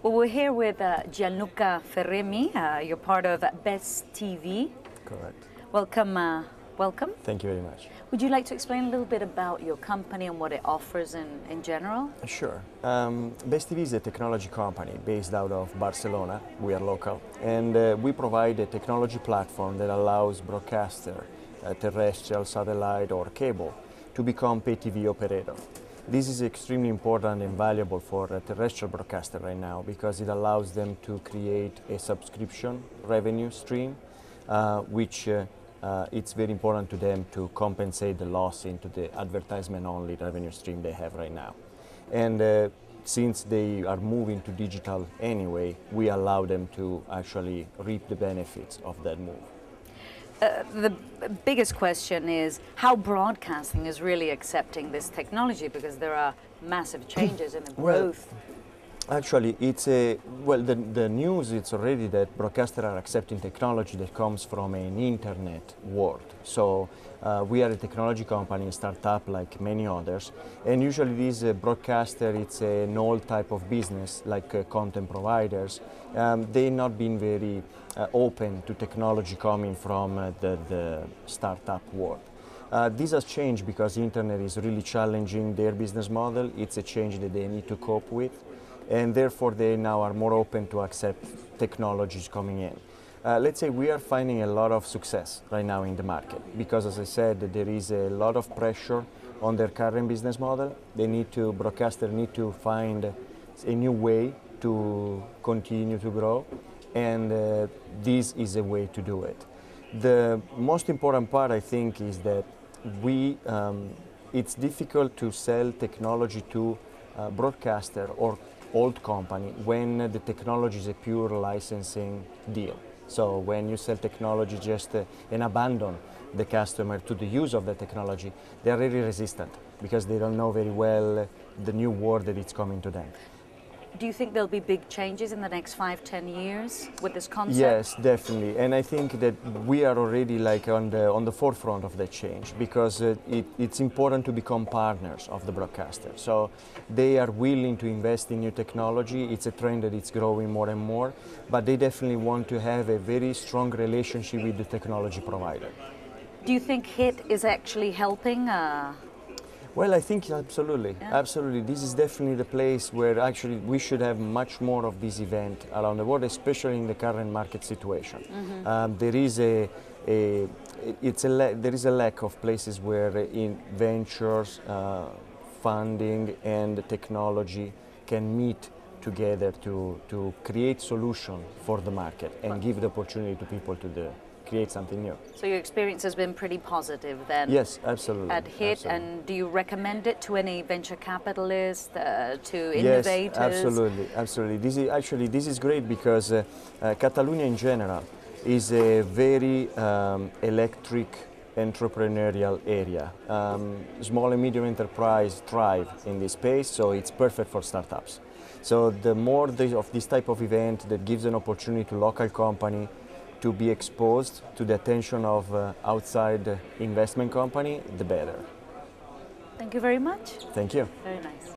Well, we're here with Gianluca Ferremi. You're part of Best TV. Correct. Welcome. Welcome. Thank you very much. Would you like to explain a little bit about your company and what it offers in general? Sure. Best TV is a technology company based out of Barcelona. We are local. And we provide a technology platform that allows broadcaster, terrestrial, satellite or cable, to become pay TV operator. This is extremely important and valuable for a terrestrial broadcaster right now because it allows them to create a subscription revenue stream, which it's very important to them to compensate the loss into the advertisement-only revenue stream they have right now. And since they are moving to digital anyway, we allow them to actually reap the benefits of that move. The biggest question is how broadcasting is really accepting this technology, because there are massive changes in the growth. Well, actually, it's the news it's already that broadcasters are accepting technology that comes from an internet world. So we are a technology company, startup like many others, and usually this broadcaster, it's an old type of business like content providers. They've not been very open to technology coming from the startup world. This has changed because the internet is really challenging their business model. It's a change that they need to cope with, and therefore they now are more open to accept technologies coming in. Let's say we are finding a lot of success right now in the market because, as I said, there is a lot of pressure on their current business model. Broadcasters need to find a new way to continue to grow, and this is a way to do it. The most important part, I think, is that it's difficult to sell technology to a broadcaster or old company when the technology is a pure licensing deal. So when you sell technology just and abandon the customer to the use of the technology, they are really resistant because they don't know very well the new world that is coming to them. Do you think there'll be big changes in the next 5-10 years with this concept? Yes, definitely. And I think that we are already like on the forefront of that change because it's important to become partners of the broadcaster. So they are willing to invest in new technology. It's a trend that it's growing more and more, but they definitely want to have a very strong relationship with the technology provider. Do you think HIT is actually helping? Well, I think absolutely, absolutely. This is definitely the place where actually we should have much more of this event around the world, especially in the current market situation. Mm-hmm. There is a lack of places where ventures, funding, and technology can meet together to create solution for the market and give the opportunity to people to create something new. So your experience has been pretty positive then? Yes, absolutely. At HIT, absolutely. And do you recommend it to any venture capitalists, to innovators? Yes, absolutely, absolutely. This is great because Catalonia in general is a very electric entrepreneurial area. Small and medium enterprise thrive in this space, so it's perfect for startups. So the more of this type of event that gives an opportunity to local company to be exposed to the attention of outside investment company, the better. Thank you very much. Thank you. Very nice.